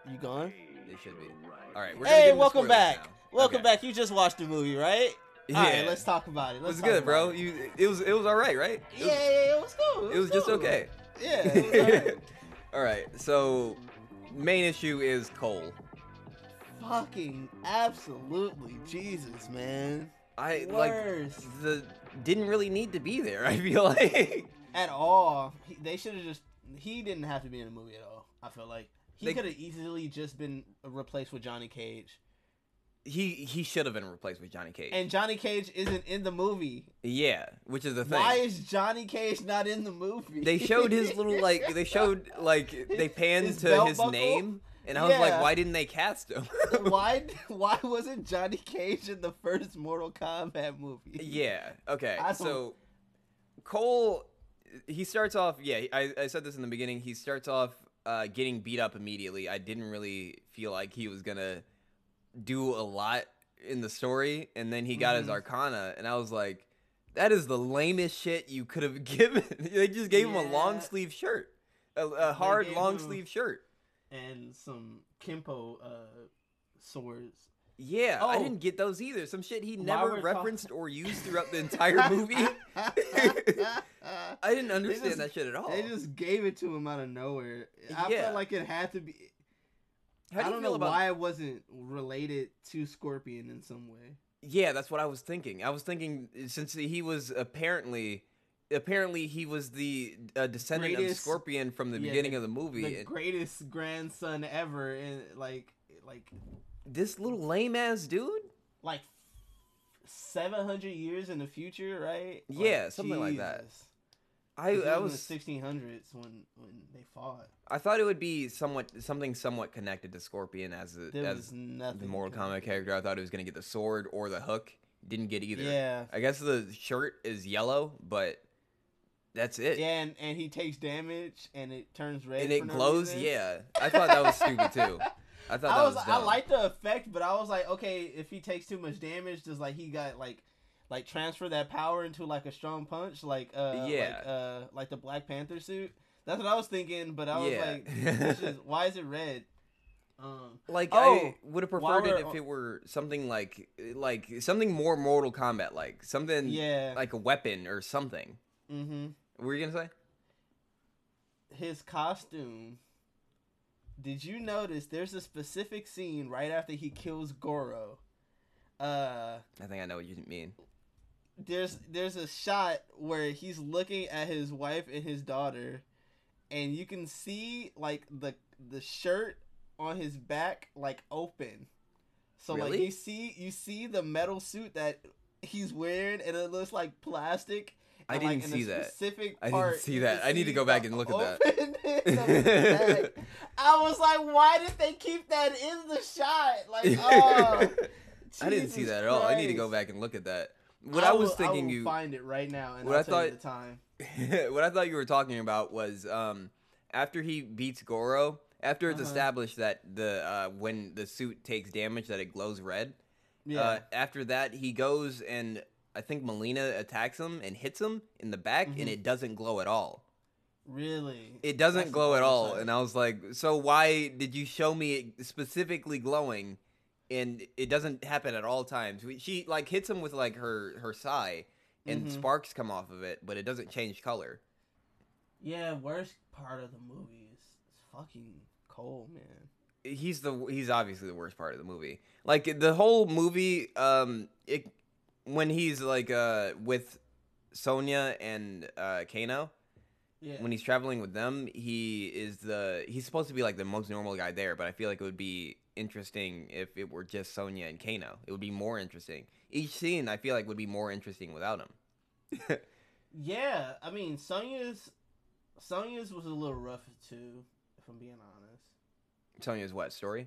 You gone? It should be. All right, we're gonna Hey, get into welcome spoilers back. now. Welcome Okay. back. You just watched the movie, right? All right, Yeah. let's talk about it. It Let's was talk good, about bro. it. It was all right, right? Yeah, yeah, it was cool. It was just cool. okay. Yeah, it was alright. All right. So, main issue is Cole. Fucking absolutely, Jesus, man. I Worst. like the didn't really need to be there. I feel like At all. They should have just. He didn't have to be in the movie at all. I feel like he They- could have easily just been replaced with Johnny Cage. he should have been replaced with Johnny Cage. And Johnny Cage isn't in the movie. Yeah, which is the thing. Why is Johnny Cage not in the movie? They showed his little they panned His to belt his buckle? name, and I was like, Yeah. why didn't they cast him? why wasn't Johnny Cage in the first Mortal Kombat movie? Yeah. Okay. I don't- So Cole, he starts off. Yeah, I said this in the beginning. He starts off getting beat up immediately. I didn't really feel like he was gonna do a lot in the story, and then he got his Arcana, and I was like, that is the lamest shit you could have given. They just gave him a long Yeah. sleeve shirt, a hard gave long him- sleeve shirt. And some Kempo swords. Yeah, I Oh. didn't get those either. Some shit he While never we're referenced or used throughout the entire movie. I didn't understand just- that shit at all. They just gave it to him out of nowhere. I Yeah. felt like it had to be. How do I you don't feel know about? why it wasn't related to Scorpion in some way. Yeah, that's what I was thinking. I was thinking since he was apparently he was the descendant of Greatest- Scorpion from the yeah, beginning of the movie. The and greatest grandson ever, and like this little lame ass dude. like 700 years in the future, right? Yeah, something like that. Jesus. I This I in was the 1600s when they fought. I thought it would be something somewhat connected to Scorpion as There was the nothing. Mortal Kombat character. I thought he was gonna get the sword or the hook. Didn't get either. Yeah. I guess the shirt is yellow, but that's it. Yeah, and he takes damage and it turns red. And it for no glows. reason. Yeah, I thought that was stupid too. I thought that was I dumb. like the effect, but I was like, okay, if he takes too much damage, does like he got like transfer that power into like a strong punch, like like the Black Panther suit? That's what I was thinking, but I was Yeah. like, this is, why is it red? Like Oh, I would have while preferred it we're if it were something like something more Mortal Kombat like something Yeah. like a weapon or something. Mm-hmm. What were you gonna say? His costume. Did you notice there's a specific scene right after he kills Goro? I think I know what you mean. There's a shot where he's looking at his wife and his daughter, and you can see like the shirt on his back like open. So like Really? you see the metal suit that he's wearing, and it looks like plastic. I and, didn't like, in see a that. specific I part, didn't see you that. can I need to see go back the and look at that. openness of his back. I was like, why did they keep that in the shot? Like, oh, I didn't see Jesus that at all. I need to go Christ. back and look at that. What I was thinking I will you find it right now, and what I'll I tell you thought- the time. what I thought you were talking about was after he beats Goro, after it's Uh-huh. established that the when the suit takes damage that it glows red. Yeah, After that, he goes and I think Melina attacks him and hits him in the back, Mhm. and it doesn't glow at all. really. It doesn't That's glow the at all, oversight. and I was like, so why did you show me it specifically glowing? And it doesn't happen at all times. She like hits him with like her sai, and Mhm. sparks come off of it, but it doesn't change color. Yeah, worst part of the movie is fucking Cole, man. He's obviously the worst part of the movie. Like the whole movie, when he's like with Sonya and Kano, Yeah, when he's traveling with them, he's supposed to be like the most normal guy there, but I feel like it would be interesting if it were just Sonya and Kano. It would be more interesting. Each scene I feel like would be more interesting without him. yeah. I mean, Sonya's was a little rough too, if I'm being honest. Sonya's what story?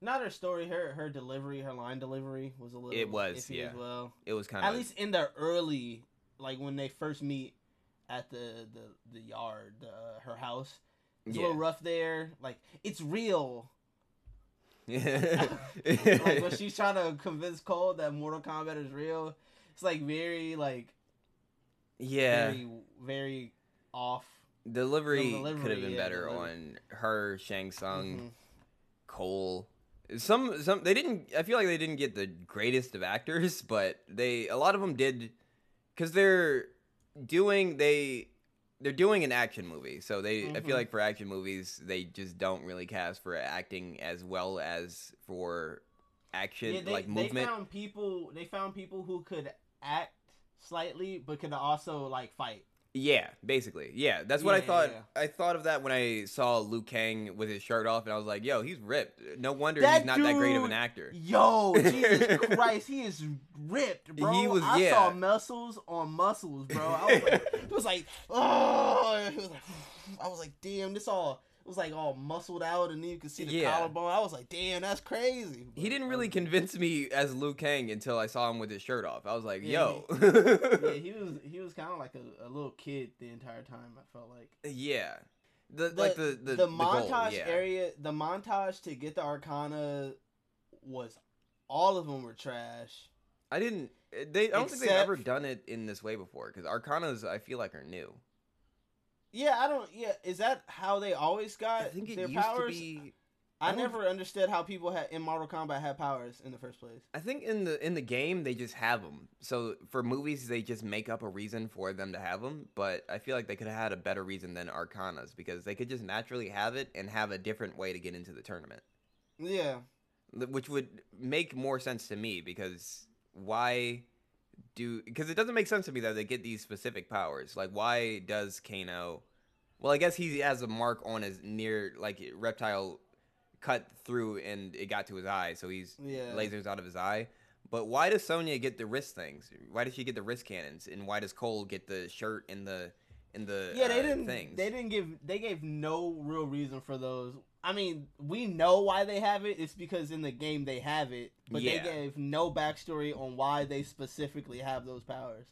Not her story, her delivery, her line delivery was a little. It was, iffy yeah. as well. It was kind At of least in the early, like when they first meet at the yard, her house. It's a little rough there. Like, it's real. Like when she's trying to convince Cole that Mortal Kombat is real, it's like very yeah. very very off. Delivery, The delivery, could have been yeah, better delivery. on her, Shang Tsung. Mhm. Cole. Some they didn't. I feel like they didn't get the greatest of actors, but a lot of them did, because they're doing an action movie. So I feel like for action movies they just don't really cast for acting as well as for action, like movement. They found people who could act slightly but could also like fight. Yeah, basically. Yeah, that's what I thought. Yeah. I thought of that when I saw Liu Kang with his shirt off, and I was like, yo, he's ripped. No wonder he's not that great of an actor. Yo, Jesus Christ, he is ripped, bro. I saw muscles on muscles, bro. I was like, I was like, damn, this all... It was like all muscled out, and then you could see the collarbone. I was like, damn, that's crazy. But he didn't really convince me as Liu Kang until I saw him with his shirt off. I was like, yo. He was kind of like a little kid the entire time, I felt like. Yeah. The montage goal, area, the montage to get the Arcana was, all of them were trash. I don't think they've ever done it in this way before, because Arcanas, I feel like, are new. Yeah, is that how they always got their powers? To be... I never understood how people in Mortal Kombat had powers in the first place. I think in the game they just have them. So for movies they just make up a reason for them to have them, but I feel like they could have had a better reason than Arcanas, because they could just naturally have it and have a different way to get into the tournament. Yeah. Which would make more sense to me, because it doesn't make sense to me that they get these specific powers. Like, why does Kano... Well, I guess he has a mark on his reptile cut through and it got to his eye, so he's lasers out of his eye. But why does Sonya get the wrist things? Why does she get the wrist cannons? And why does Cole get the shirt and the things? They gave no real reason for those. I mean, we know why they have it. It's because in the game they have it, but they gave no backstory on why they specifically have those powers.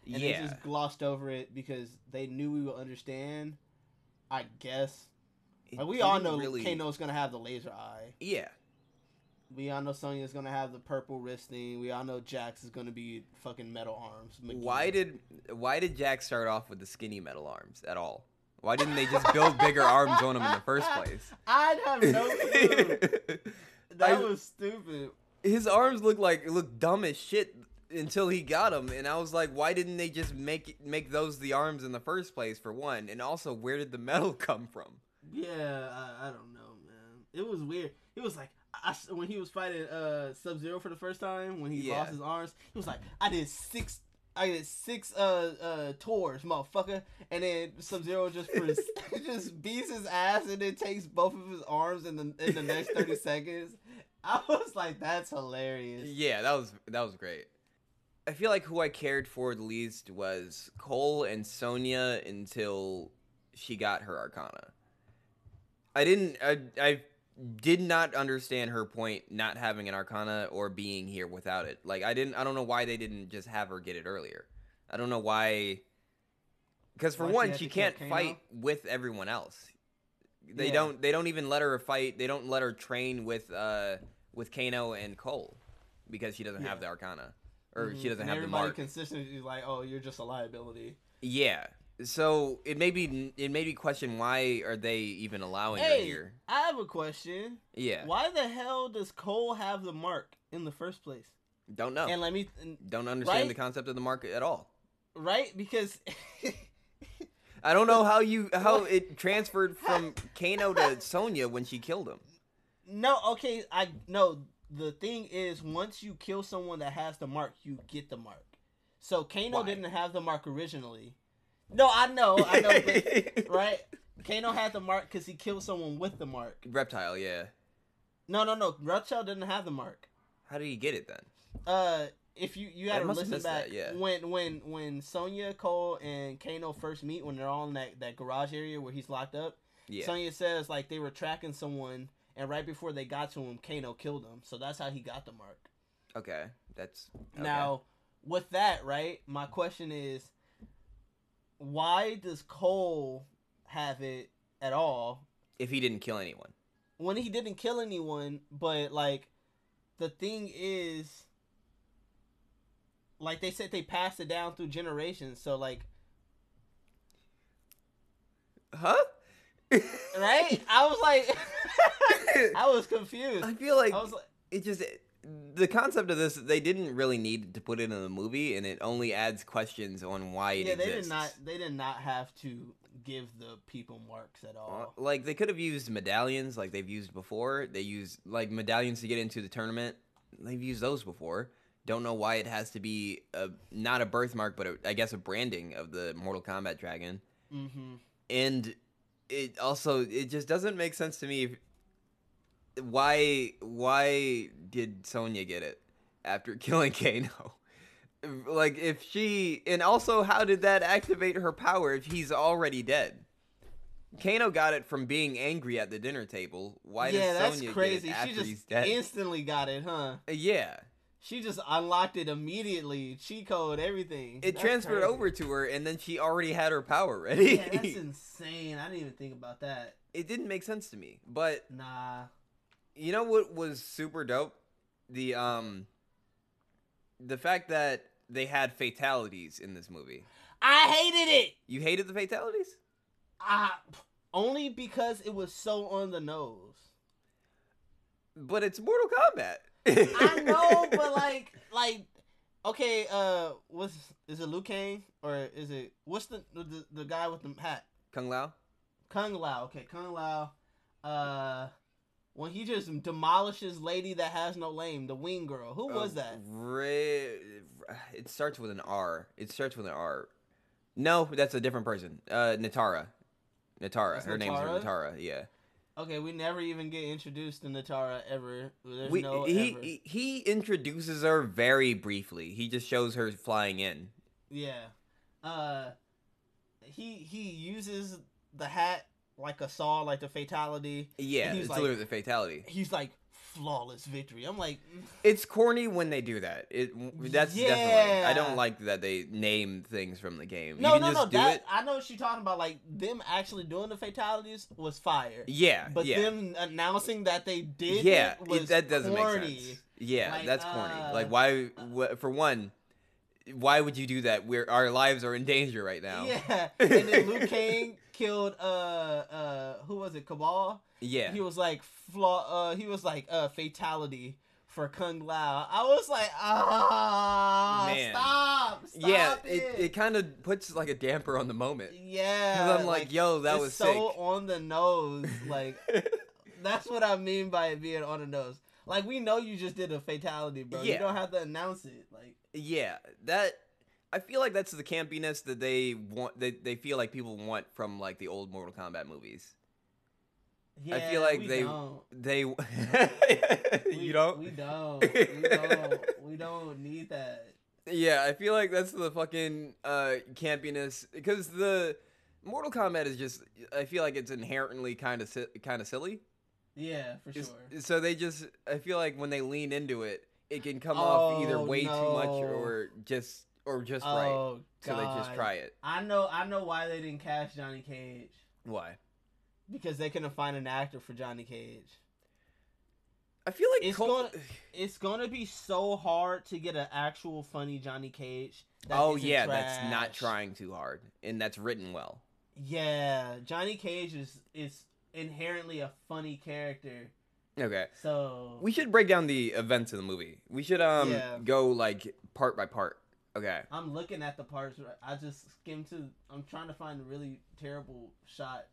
And they just glossed over it because they knew we would understand, I guess. Like, we all know Kano's going to have the laser eye. Yeah. We all know Sonya's going to have the purple wrist thing. We all know Jax is going to be fucking metal arms. Why did Jax start off with the skinny metal arms at all? Why didn't they just build bigger arms on him in the first place? I have no clue. That was stupid. His arms look dumb as shit until he got them, and I was like, why didn't they just make those the arms in the first place, for one? And also, where did the metal come from? Yeah, I don't know, man. It was weird. It was like, when he was fighting Sub-Zero for the first time, when he lost his arms, he was like, I did six tours, motherfucker. And then Sub-Zero just beats his ass and then takes both of his arms in the next 30 seconds. I was like, that's hilarious. Yeah, that was great. I feel like who I cared for the least was Cole and Sonya until she got her Arcana. I did not understand her point not having an Arcana or being here without it. Like, I don't know why they didn't just have her get it earlier. I don't know why. Because for one, she can't fight with everyone else. They don't even let her fight. They don't let her train with Kano and Cole because she doesn't have the Arcana, or she doesn't have the mark. Everybody consistently is like, oh, you're just a liability. Yeah. So it made me question, why are they even allowing her here? I have a question. Yeah. Why the hell does Cole have the mark in the first place? Don't know. And don't understand the concept of the mark at all. Right? Because I don't know how it transferred from Kano to Sonya when she killed him. No, okay, the thing is, once you kill someone that has the mark, you get the mark. So Kano didn't have the mark originally. No, I know, but, right? Kano had the mark because he killed someone with the mark. Reptile, yeah. No. Reptile didn't have the mark. How did he get it then? If you had to listen back, when Sonya, Cole, and Kano first meet, when they're all in that garage area where he's locked up, Sonya says like they were tracking someone, and right before they got to him, Kano killed him. So that's how he got the mark. Okay, Now with that, right? My question is, why does Cole have it at all if he didn't kill anyone? When he didn't kill anyone, but like the thing is, like they said, they passed it down through generations. So like, huh? Right? I was like, I was confused. I feel like I was like, it just the concept of this, they didn't really need to put it in the movie, and it only adds questions on why it yeah, exists. they did not have to give the people marks at all. Like they could have used medallions like they've used before. They used like medallions to get into the tournament. They've used those before. Don't know why it has to be not a birthmark, but I guess a branding of the Mortal Kombat dragon. Mm-hmm. And it just doesn't make sense to me. Why did Sonya get it after killing Kano? Like if she, and also how did that activate her power if he's already dead? Kano got it from being angry at the dinner table. Why does Sonya crazy. get it after She just he's dead? instantly got it, huh? Yeah. She just unlocked it immediately. Cheat code, everything. It That's transferred crazy. over to her, and then she already had her power ready. Yeah, that's insane. I didn't even think about that. It didn't make sense to me. But Nah. you know what was super dope? The fact that they had fatalities in this movie. I hated it. You hated the fatalities? Only because it was so on the nose. But it's Mortal Kombat. I know, but like, okay, is it Liu Kang or is it what's the guy with the hat? Kung Lao. Kung Lao. Okay, Kung Lao. When he just demolishes lady that has no name, the wing girl. Who was that? It starts with an R. No, that's a different person. Natara. That's Her name's Natara? Natara. Yeah. Okay, we never even get introduced to Natara ever. There's He introduces her very briefly. He just shows her flying in. Yeah. He uses the hat like a saw, like the fatality. Yeah, it's like, literally the fatality. He's like flawless victory. I'm like, it's corny when they do that. That's definitely. I don't like that they name things from the game. No. I know what you're talking about. Like them actually doing the fatalities was fire. Yeah, but them announcing that they did it was that doesn't corny. make sense. Yeah, like, that's corny. Like why? For one, why would you do that? Our lives are in danger right now. Yeah, and then Liu Kang killed who was it? Cabal. Yeah, he was like fatality for Kung Lao. I was like, man, stop. Yeah, it kind of puts like a damper on the moment. Yeah, because I'm like, yo, that was so sick. on the nose. Like that's what I mean by it being on the nose. Like we know you just did a fatality, bro. Yeah. You don't have to announce it. Like yeah, that. I feel like that's the campiness that they want. They feel like people want from like the old Mortal Kombat movies. Yeah, I feel like we they We don't need that. Yeah, I feel like that's the fucking campiness because the Mortal Kombat is just. I feel like it's inherently kind of silly. Yeah, for sure. So they just. I feel like when they lean into it, it can come off either way too much or just right. God. So they just try it. I know why they didn't cast Johnny Cage. Why? Because they couldn't find an actor for Johnny Cage. I feel like it's gonna be so hard to get an actual funny Johnny Cage. That's not trying too hard, and that's written well. Yeah, Johnny Cage is inherently a funny character. Okay, so we should break down the events of the movie. We should go like part by part. Okay, I'm looking at the parts. I just skimmed to. I'm trying to find a really terrible shot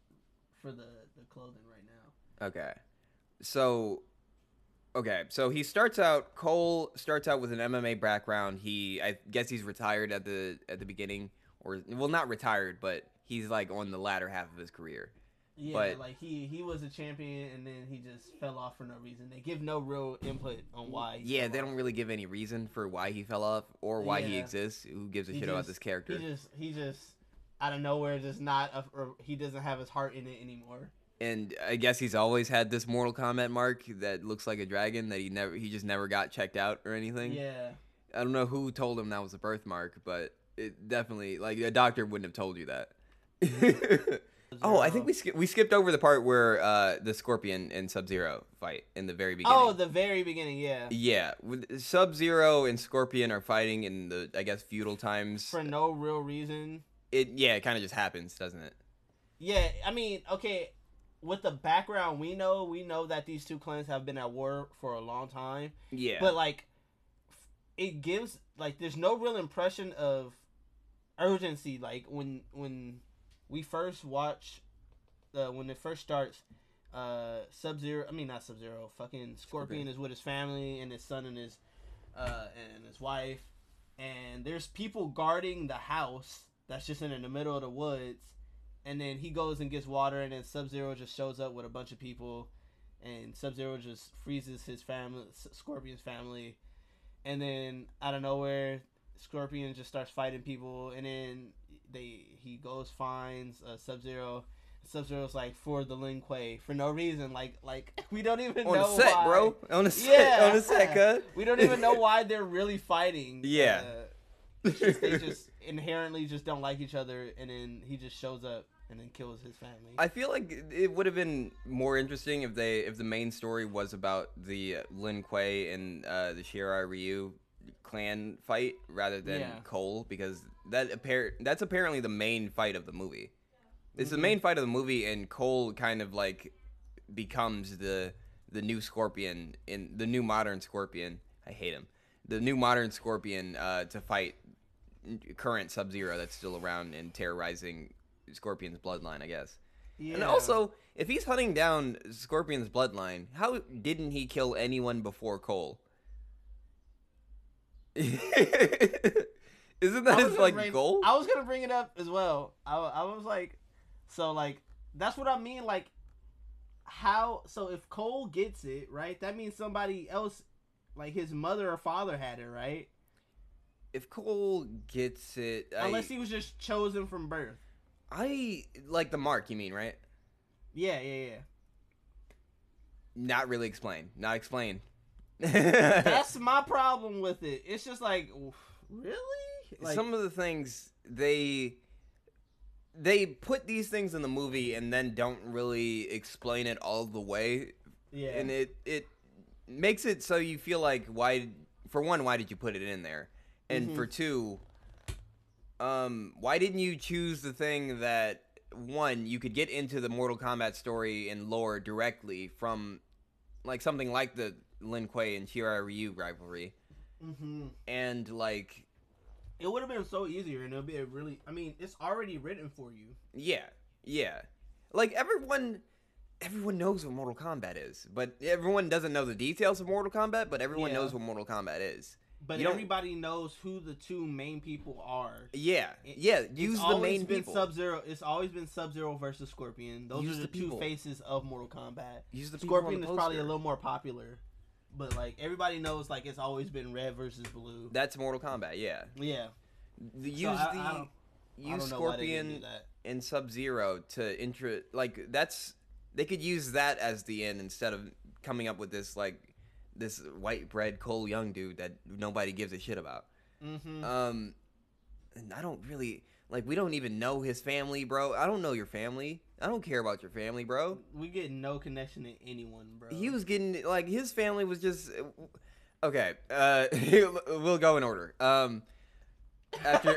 for the clothing right now. So he starts out. Cole starts out with an MMA background. I guess he's retired at the beginning, or well, not retired, but he's like on the latter half of his career. Yeah, but like he was a champion, and then he just fell off for no reason. They give no real input on why. They don't really give any reason for why he fell off or why he exists. Who gives a shit about this character? He just out of nowhere, he doesn't have his heart in it anymore. And I guess he's always had this Mortal Kombat mark that looks like a dragon that he just never got checked out or anything. Yeah. I don't know who told him that was a birthmark, but it definitely, like, a doctor wouldn't have told you that. Oh, I think we skipped over the part where the Scorpion and Sub-Zero fight in the very beginning. Oh, the very beginning, yeah. Yeah, Sub-Zero and Scorpion are fighting in the, I guess, feudal times. For no real reason. It kind of just happens, doesn't it? Yeah, I mean, okay, with the background we know that these two clans have been at war for a long time. Yeah. But like, it gives like there's no real impression of urgency. Like when we first watch, when it first starts, Sub-Zero. I mean not Sub-Zero. Fucking Scorpion is with his family and his son and his wife, and there's people guarding the house that's just in the middle of the woods. And then he goes and gets water, and then Sub-Zero just shows up with a bunch of people, and Sub-Zero just freezes his family, Scorpion's family, and then out of nowhere, Scorpion just starts fighting people, and then he goes finds Sub-Zero. Sub-Zero's like for the Lin Kuei for no reason, like we don't even know on the set, why. bro. On the set, on the set, cut. We don't even know why they're really fighting. Yeah. They just inherently just don't like each other, and then he just shows up and then kills his family. I feel like it would have been more interesting if the main story was about the Lin Kuei and the Shirai Ryu clan fight rather than Cole, because that's apparently the main fight of the movie. It's the main fight of the movie, and Cole kind of like becomes the new Scorpion, in the new modern Scorpion. I hate him. The new modern Scorpion to fight current Sub-Zero that's still around and terrorizing Scorpion's bloodline, I guess. Yeah. And also, if he's hunting down Scorpion's bloodline, how didn't he kill anyone before Cole? Isn't that his goal? I was gonna bring it up as well. I was like, so like that's what I mean. Like, how? So if Cole gets it right, that means somebody else, like his mother or father, had it, right? If Cole gets it, unless he was just chosen from birth. I like the mark. You mean, right? Yeah. Not really explained. Not explained. That's my problem with it. It's just like, really? Like, some of the things they put these things in the movie and then don't really explain it all the way. Yeah. And it makes it so you feel like, why did you put it in there? And for two, why didn't you choose the thing that, one, you could get into the Mortal Kombat story and lore directly from, like, something like the Lin Kuei and Shirai Ryu rivalry, and like, it would have been so easier, and it'll be it's already written for you. Yeah. Like everyone knows what Mortal Kombat is, but everyone doesn't know the details of Mortal Kombat. But everyone knows what Mortal Kombat is. But everybody knows who the two main people are. Yeah. Use the main people. Sub-Zero. It's always been Sub-Zero versus Scorpion. Those are the two faces of Mortal Kombat. Use the Scorpion is probably a little more popular, but like everybody knows, like it's always been red versus blue. That's Mortal Kombat. Yeah. Use Scorpion and Sub-Zero to they could use that as the end instead of coming up with this white bread Cole Young dude that nobody gives a shit about. And I don't really we don't even know his family, bro. I don't know your family. I don't care about your family, bro. We get no connection to anyone, bro. He was getting his family was just okay. We'll go in order. After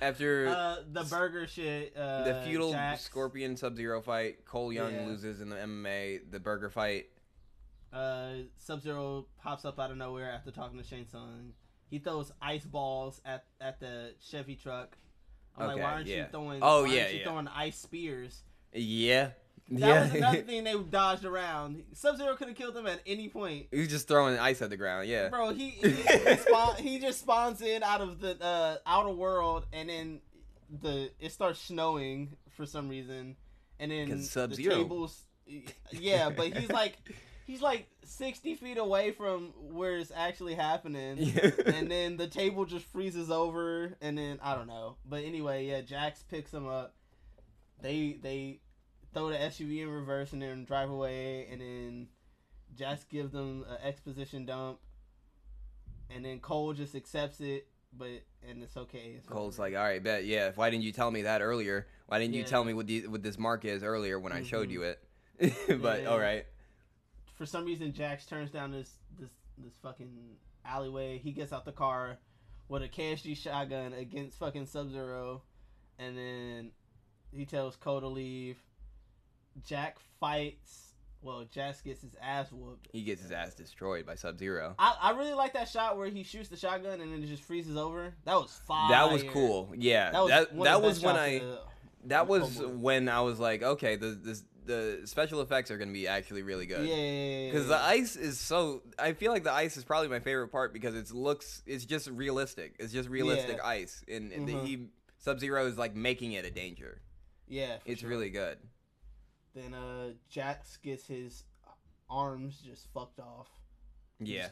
the burger shit, the feudal Jax. Scorpion Sub-Zero fight, Cole Young loses in the MMA. The burger fight. Sub-Zero pops up out of nowhere after talking to Shang Tsung. He throws ice balls at the Chevy truck. I'm like, why aren't you throwing? Throwing ice spears? Yeah. That was another thing they dodged around. Sub-Zero could have killed them at any point. He was just throwing ice at the ground. Yeah. Bro, he just spawns in out of the outer world, and then it starts snowing for some reason, and then the tables. Yeah, but he's like 60 feet away from where it's actually happening, and then the table just freezes over, and then I don't know. But anyway, Jax picks him up. They throw the SUV in reverse and then drive away, and then Jax gives them an exposition dump, and then Cole just accepts it, and it's okay. Cole's like, all right, bet, yeah. Why didn't you tell me that earlier? Why didn't you tell me what this mark is earlier when I showed you it? But all right. For some reason, Jax turns down this fucking alleyway. He gets out the car with a KSG shotgun against fucking Sub-Zero, and then he tells Cole to leave. Jack fights. Well, Jax gets his ass whooped. He gets his ass destroyed by Sub-Zero. I really like that shot where he shoots the shotgun and then it just freezes over. That was fire. That was cool. Yeah, that was when I was like, okay, the special effects are gonna be actually really good. Yeah. Because the ice is so. I feel like the ice is probably my favorite part because it's just realistic. It's just realistic ice, and Sub-Zero is like making it a danger. Yeah, it's really good. Then Jax gets his arms just fucked off. Yeah.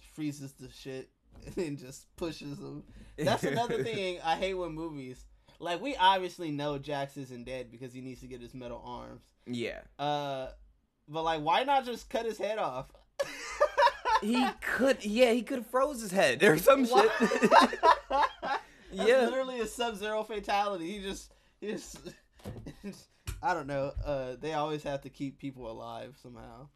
Just freezes the shit and then just pushes him. That's another thing I hate with movies. Like, we obviously know Jax isn't dead because he needs to get his metal arms. Yeah. But like, why not just cut his head off? he could have froze his head or some shit. That's literally a Sub-Zero fatality. He just I don't know. They always have to keep people alive somehow.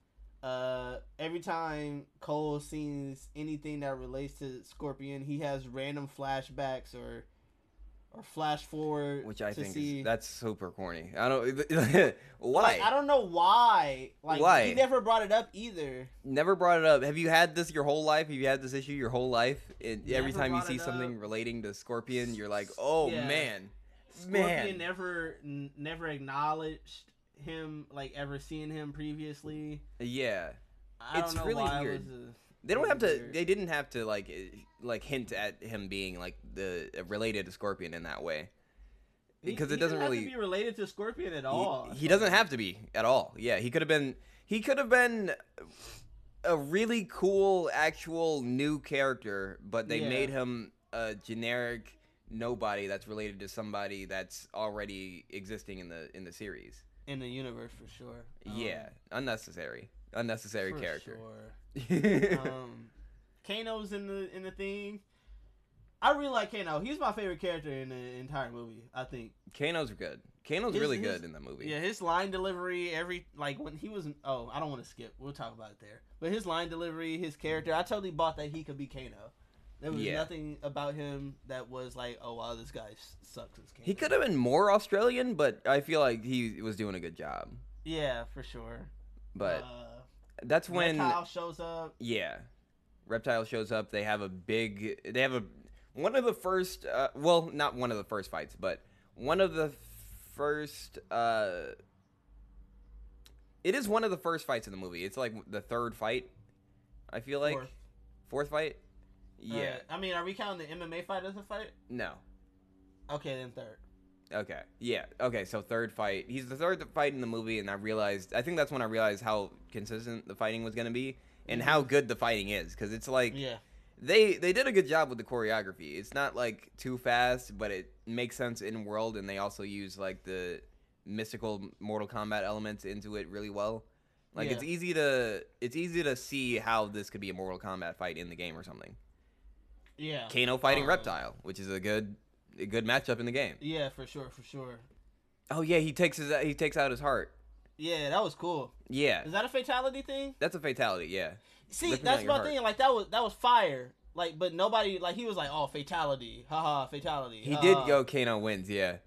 Every time Cole sees anything that relates to Scorpion, he has random flashbacks or flash forward. Which I think that's super corny. I don't why. Like, I don't know why. Like, why? He never brought it up either. Never brought it up. Have you had this your whole life? Have you had this issue your whole life? Every time you see something relating to Scorpion, you're like, oh man. Scorpion never acknowledged him, like, ever seeing him previously. Yeah, it's really weird. They didn't have to like hint at him being like related to Scorpion in that way, because it doesn't really have to be related to Scorpion at all. He doesn't have to be at all. Yeah, he could have been a really cool actual new character, but they made him a generic nobody that's related to somebody that's already existing in the series, in the universe, for sure. Unnecessary character. Sure. Kano's in the thing. I really like Kano. He's my favorite character in the entire movie, I think. Kano's good. Kano's really good in the movie. Yeah, his line delivery, when he was... Oh, I don't want to skip. We'll talk about it there. But his line delivery, his character, I totally bought that he could be Kano. There was nothing about him that was like, oh, wow, this guy sucks as Kano. He could have been more Australian, but I feel like he was doing a good job. Yeah, for sure. But that's when... Reptile shows up. Yeah. Reptile shows up. They have one of the first... well, not one of the first fights, but one of the first... it is one of the first fights in the movie. It's like the third fight, I feel like. Fourth fight? Yeah. I mean, are we counting the MMA fight as a fight? No. Okay, then third. Okay. Yeah. Okay, so third fight. He's the third fight in the movie, and I think that's when I realized how consistent the fighting was going to be and how good the fighting is, because it's like they did a good job with the choreography. It's not like too fast, but it makes sense in world, and they also use like the mystical Mortal Kombat elements into it really well. Like it's easy to see how this could be a Mortal Kombat fight in the game or something. Yeah. Kano fighting Reptile, which is a good matchup in the game. Yeah, for sure. Oh yeah, he takes out his heart. Yeah, that was cool. Yeah. Is that a fatality thing? That's a fatality, yeah. See, that's my thing. Like that was fire. Like, but nobody, like, he was like, oh, fatality, haha, fatality. He did go Kano wins, yeah.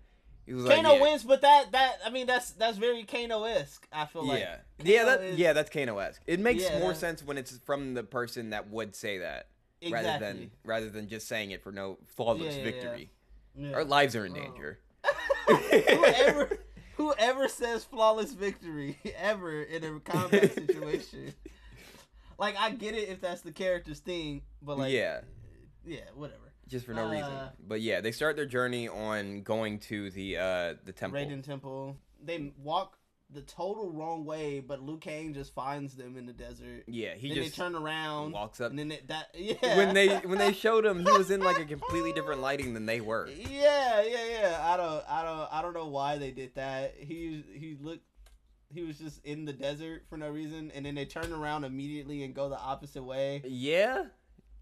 He was Kano wins, but I mean that's very Kano-esque. I feel like. That's Kano-esque. It makes more sense when it's from the person that would say that. Exactly. Rather than just saying it for no flawless victory. Yeah. Our lives are in danger. Whoever says flawless victory ever in a combat situation, like, I get it if that's the character's thing, but like, whatever. Just for no reason. But yeah, they start their journey on going to the temple. Raiden Temple. They walk the total wrong way, but Liu Kang just finds them in the desert. Yeah, then they turn around, walks up, and then when they showed him, he was in like a completely different lighting than they were. Yeah. I don't know why they did that. He was just in the desert for no reason, and then they turn around immediately and go the opposite way. Yeah.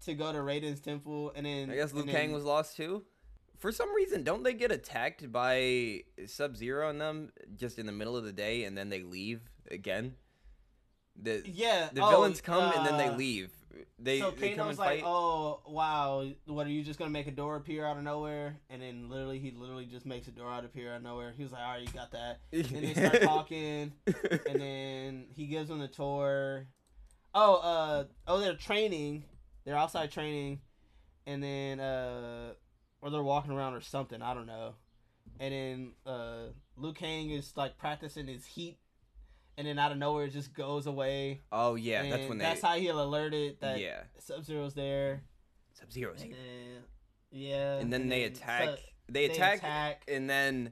To go to Raiden's temple, and then I guess Liu Kang was lost too. For some reason, don't they get attacked by Sub-Zero and them just in the middle of the day, and then they leave again? The Yeah. the villains come and then they leave. They come and Kano's fight. like, oh wow, what are you just gonna make a door appear out of nowhere? And then he literally just makes a door appear out of nowhere. He was like, all right, you got that. And they start talking, and then he gives them the tour. They're training. They're outside training, and then or they're walking around or something. I don't know. And then Liu Kang is like practicing his heat. And then out of nowhere, it just goes away. Oh yeah, that's when that's how he'll alert it that Sub-Zero's there. Sub-Zero's here. Yeah. And then they attack. They attack, and then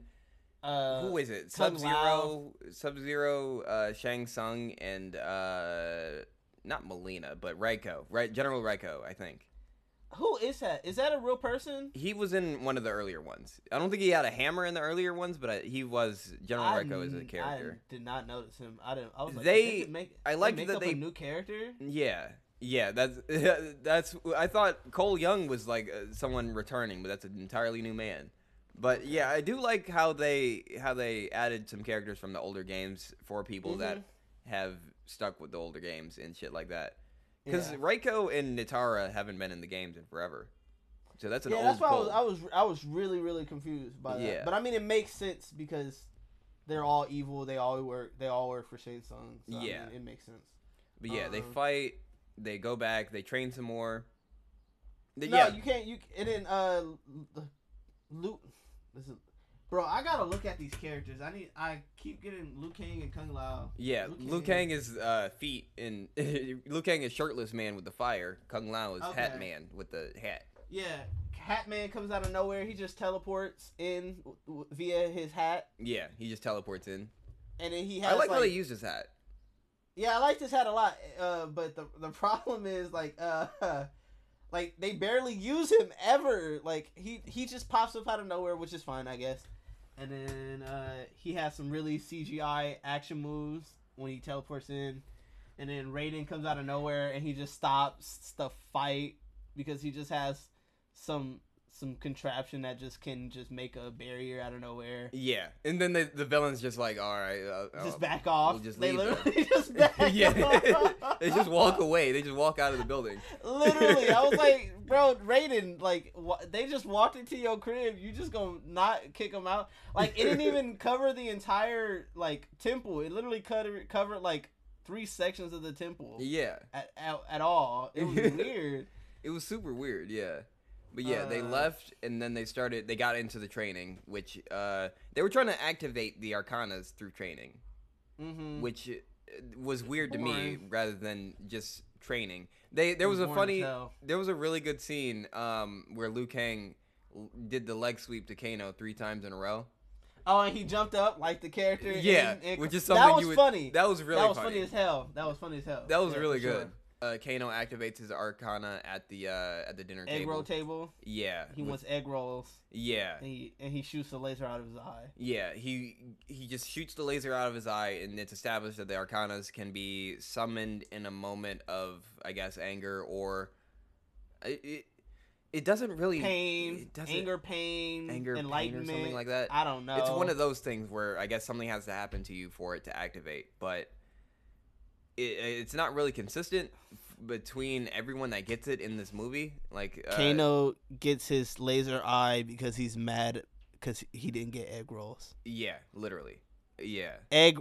who is it? Sub-Zero, Shang Tsung, and not Melina, but Raiko. Right, General Raiko, I think. Who is that? Is that a real person? He was in one of the earlier ones. I don't think he had a hammer in the earlier ones, but he was General Raiko as a character. I did not notice him. I was like, I liked that they a new character. Yeah. That's. I thought Cole Young was like someone returning, but that's an entirely new man. But yeah, I do like how they added some characters from the older games for people that have stuck with the older games and shit like that. Because Raiko and Nitara haven't been in the games in forever, so that's an old. That's why I was really really confused by that. Yeah. But I mean, it makes sense because they're all evil. They all work for Shang Tsung. So, yeah, I mean, it makes sense. But yeah, they fight. They go back. They train some more. You can't. And then Luke. Listen, bro, I gotta look at these characters. I keep getting Liu Kang and Kung Lao. Yeah, Liu Kang is feet, and Liu Kang is shirtless man with the fire. Kung Lao is hat man with the hat. Yeah, Hat Man comes out of nowhere. He just teleports in via his hat. Yeah, he just teleports in. And then he has. I like how they use his hat. Yeah, I like this hat a lot. But the problem is like they barely use him ever. Like he just pops up out of nowhere, which is fine, I guess. And then he has some really CGI action moves when he teleports in. And then Raiden comes out of nowhere and he just stops the fight because he just has some contraption that can make a barrier out of nowhere. Yeah, and then the villain's just like, all right, just back off. We'll just they leave literally just back off. They just walk away. They just walk out of the building. Literally, I was like, bro, Raiden, like they just walked into your crib. You just gonna not kick them out? Like it didn't even cover the entire like temple. It literally covered like 3 sections of the temple. Yeah, at all. It was weird. It was super weird. Yeah. But yeah, they left, and then they got into the training, which they were trying to activate the Arcanas through training, which was weird to me rather than just training. There was a really good scene where Liu Kang did the leg sweep to Kano 3 times in a row. Oh, and he jumped up like the character. Yeah, which is something funny. That was really funny. That was funny as hell. That was really good. Sure. Kano activates his Arcana at the dinner table. Egg roll table. Yeah, he wants egg rolls. Yeah, and he shoots the laser out of his eye. Yeah, he just shoots the laser out of his eye, and it's established that the Arcanas can be summoned in a moment of, I guess, anger or it doesn't really anger, enlightenment, or something like that. I don't know. It's one of those things where I guess something has to happen to you for it to activate, but it's not really consistent between everyone that gets it in this movie. Like Kano gets his laser eye because he's mad because he didn't get egg rolls. Yeah, literally. Yeah. Egg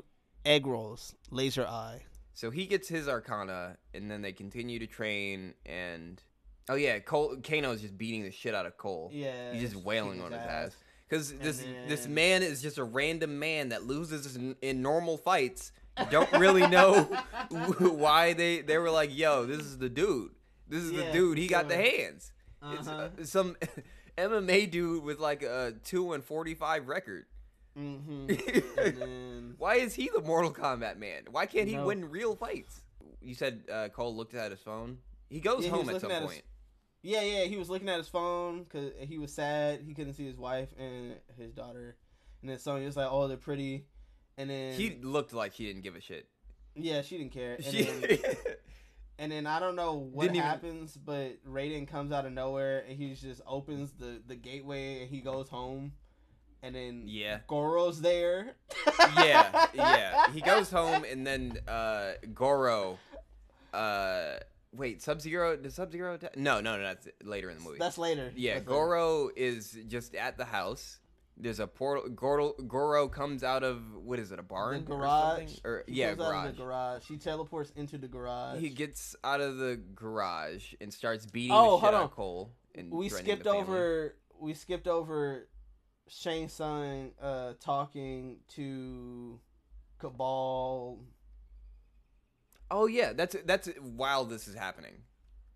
rolls, laser eye. So he gets his Arcana, and then they continue to train, and oh yeah, Kano is just beating the shit out of Cole. Yeah, he's just wailing on his ass because this man is just a random man that loses in normal fights. Don't really know why they were like, yo, this is the dude. This is the dude. He got the hands. It's some MMA dude with like a 2-45 record. Why is he the Mortal Kombat man? Why can't he win real fights? You said Cole looked at his phone. He goes home at some point. He was looking at his phone because he was sad. He couldn't see his wife and his daughter. And then Sonya was like, oh, they're pretty. And then he looked like he didn't give a shit. Yeah, she didn't care. And then I don't know what happens, but Raiden comes out of nowhere and he just opens the gateway and he goes home. and then Yeah. Goro's there. Yeah. He goes home, and then Goro. Wait, Sub-Zero? Does Sub-Zero attack? No, that's later in the movie. That's later. Yeah, That's Goro is just at the house. There's a portal. Goro comes out of, what is it, a barn? The garage. Or something? Or, He yeah, comes out of the garage. She teleports into the garage. He gets out of the garage and starts beating Oh, the shit hold out on. of Cole. And We threatening skipped the family. over Shang Tsung talking to Cabal. Oh yeah, that's while this is happening.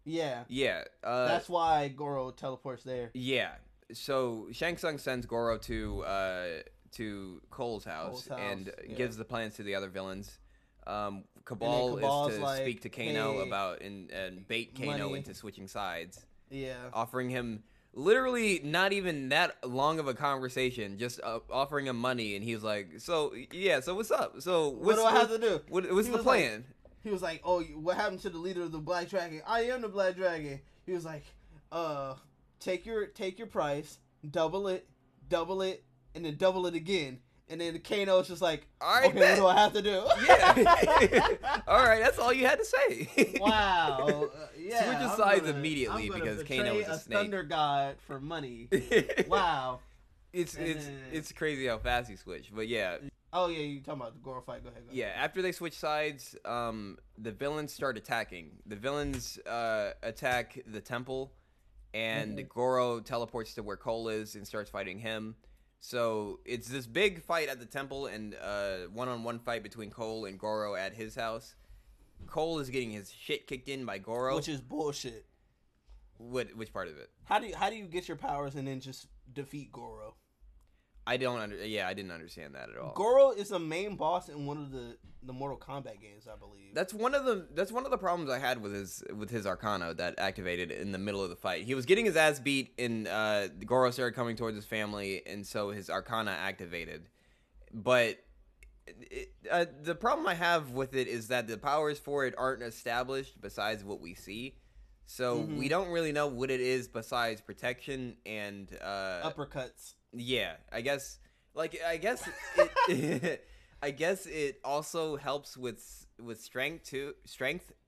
Yeah. Yeah. That's why Goro teleports there. Yeah. So Shang Tsung sends Goro to Cole's house, and gives the plans to the other villains. Cabal is to speak to Kano about and bait Kano into switching sides. Yeah. Offering him literally not even that long of a conversation, just offering him money, and he's like, so what's up? So what do I have to do? What's the plan? He was like, oh, what happened to the leader of the Black Dragon? I am the Black Dragon. He was like, take your price, double it, and then double it again. And then Kano's just like, all right, okay, what do I have to do? Yeah. All right, that's all you had to say. Wow. Switches sides immediately because Kano is a snake. Thunder God for money. Wow. It's crazy how fast he switched, but yeah. Oh yeah, you talking about the Goro fight? Go ahead. Yeah, after they switch sides, the villains start attacking. The villains attack the temple, and Goro teleports to where Cole is and starts fighting him. So it's this big fight at the temple, and one-on-one fight between Cole and Goro at his house. Cole is getting his shit kicked in by Goro, which is bullshit. Which part of it? How do you get your powers and then just defeat Goro? I didn't understand that at all. Goro is the main boss in one of the Mortal Kombat games, I believe. That's one of the problems I had with his Arcana that activated in the middle of the fight. He was getting his ass beat, and Goro started coming towards his family, and so his Arcana activated. But the problem I have with it is that the powers for it aren't established besides what we see. So we don't really know what it is besides protection and uppercuts. Yeah, I guess it also helps with strength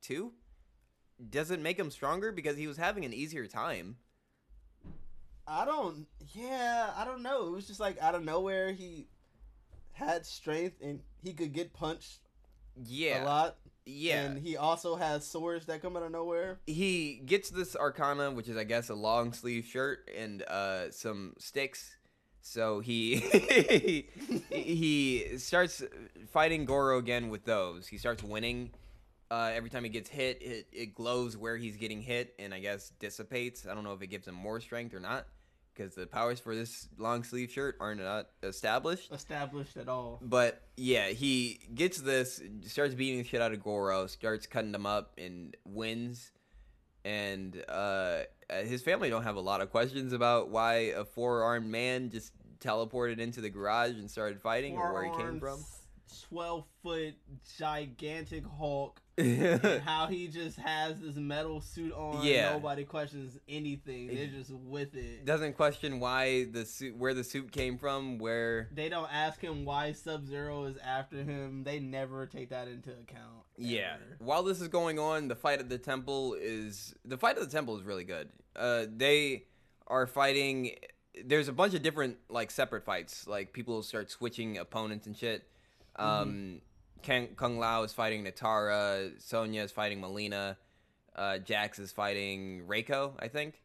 too. Does it make him stronger because he was having an easier time? I don't know. It was just like out of nowhere he had strength and he could get punched a lot. Yeah. And he also has swords that come out of nowhere. He gets this Arcana, which is I guess a long sleeve shirt and some sticks. So he starts fighting Goro again with those. He starts winning. Every time he gets hit, it glows where he's getting hit, and I guess dissipates. I don't know if it gives him more strength or not, because the powers for this long sleeve shirt are not established at all. But yeah, he gets this, starts beating the shit out of Goro, starts cutting him up, and wins. And his family don't have a lot of questions about why a 4-armed man just teleported into the garage and started fighting, or where he came from. 12-foot gigantic Hulk, and how he just has this metal suit on. Yeah. Nobody questions anything. They're just with it. Doesn't question why the suit, where the suit came from, where they don't ask him why Sub-Zero is after him. They never take that into account. Ever. Yeah. While this is going on, the fight at the temple is really good. They are fighting. There's a bunch of different like separate fights. Like people start switching opponents and shit. Kung Lao is fighting Natara. Sonya is fighting Melina. Jax is fighting Reiko, I think.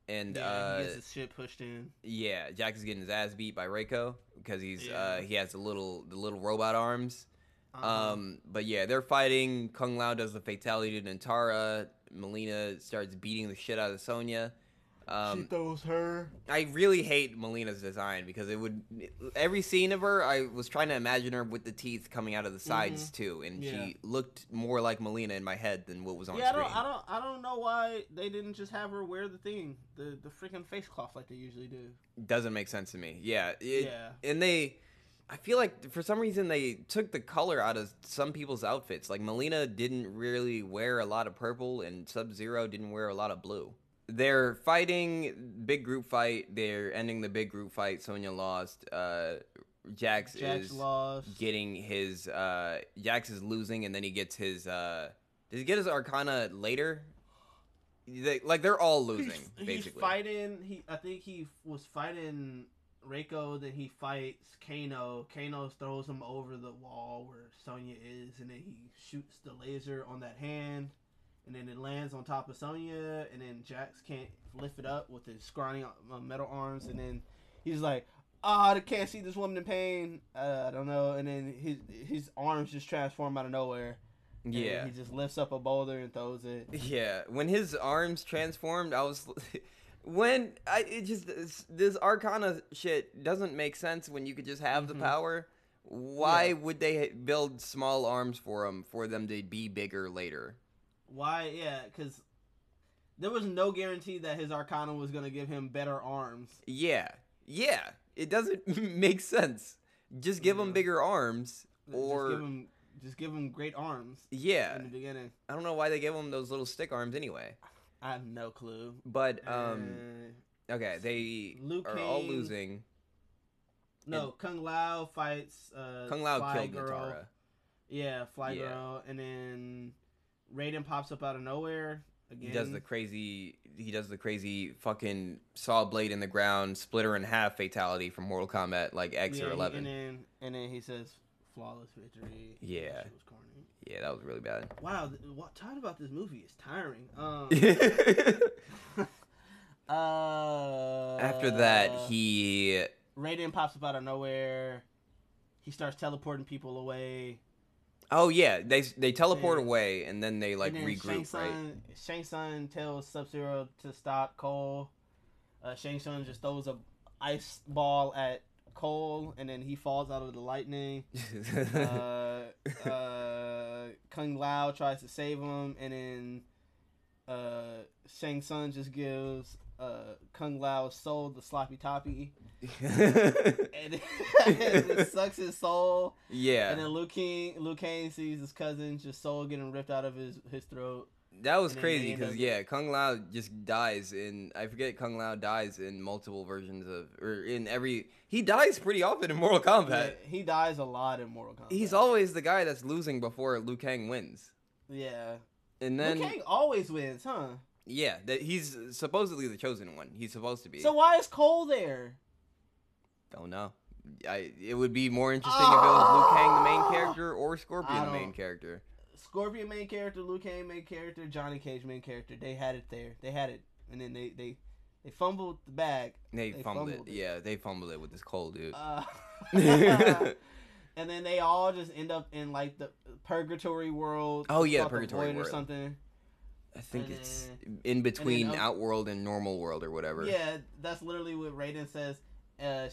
And he gets his shit pushed in. Yeah, Jax is getting his ass beat by Reiko because he has the little robot arms. But yeah, they're fighting. Kung Lao does the fatality to Natara. Melina starts beating the shit out of Sonya. She throws her. I really hate Melina's design because every scene of her, I was trying to imagine her with the teeth coming out of the sides too, and she looked more like Melina in my head than what was on screen. I don't know why they didn't just have her wear the freaking face cloth like they usually do. Doesn't make sense to me. Yeah. And I feel like for some reason they took the color out of some people's outfits. Like Melina didn't really wear a lot of purple, and Sub-Zero didn't wear a lot of blue. they're fighting, big group fight. They're ending the big group fight. Sonya lost. Jax is lost. getting his. Jax is losing, and then he gets his. Does he get his Arcana later? They're all losing, basically. He's fighting. I think he was fighting Reiko. Then he fights Kano. Kano throws him over the wall where Sonya is, and then he shoots the laser on that hand. And then it lands on top of Sonya, and then Jax can't lift it up with his scrawny metal arms, and then he's like, I can't see this woman in pain. I don't know. And then his arms just transform out of nowhere. Yeah. He just lifts up a boulder and throws it. Yeah. When his arms transformed, I was... This Arcana shit doesn't make sense when you could just have the power. Why would they build small arms for them to be bigger later? Why? Yeah, because there was no guarantee that his Arcana was going to give him better arms. Yeah. It doesn't make sense. Just give him bigger arms, or just give him great arms. Yeah. In the beginning. I don't know why they gave him those little stick arms anyway. I have no clue. But okay, they are all losing. No, Kung Lao fights. Kung Lao Fly killed Girl. Natara. Yeah, Fly Girl, and then Raiden pops up out of nowhere again. He does the crazy fucking saw blade in the ground, split her in half fatality from Mortal Kombat like X or 11. And then he says flawless victory. Yeah. That was corny. Yeah, that was really bad. Wow, talking about this movie is tiring. After that, Raiden pops up out of nowhere. He starts teleporting people away. Oh yeah, they teleport away and then they regroup, right? Shang Tsung tells Sub-Zero to stop Cole. Shang Tsung just throws a ice ball at Cole and then he falls out of the lightning. Kung Lao tries to save him and then Shang Tsung just gives Kung Lao's soul the sloppy toppy. and it sucks his soul. Yeah. And then Liu Kang sees his cousin just soul getting ripped out of his throat. That was crazy because Kung Lao just dies Kung Lao dies in multiple versions he dies pretty often in Mortal Kombat. Yeah, he dies a lot in Mortal Kombat. He's always the guy that's losing before Liu Kang wins. Yeah. And then Liu Kang always wins, huh? Yeah, he's supposedly the chosen one. He's supposed to be. So why is Cole there? Don't know. It would be more interesting if it was Liu Kang the main character or Scorpion the main character. Scorpion main character, Liu Kang main character, Johnny Cage main character. They had it there. They had it, and then they fumbled the bag. They fumbled it. Yeah, they fumbled it with this Cole dude. And then they all just end up in like the purgatory world. Oh yeah, purgatory world or something. I think it's in between Outworld and Normal World or whatever. Yeah, that's literally what Raiden says.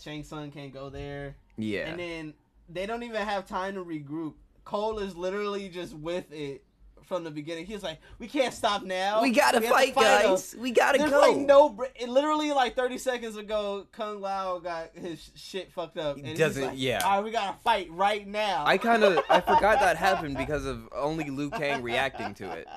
Shang Tsung can't go there. Yeah. And then they don't even have time to regroup. Cole is literally just with it from the beginning. He's like, we can't stop now. We gotta fight, guys. We gotta There's go. Literally like 30 seconds ago, Kung Lao got his shit fucked up. And he's like, all right, we gotta fight right now. I forgot that happened because of only Liu Kang reacting to it.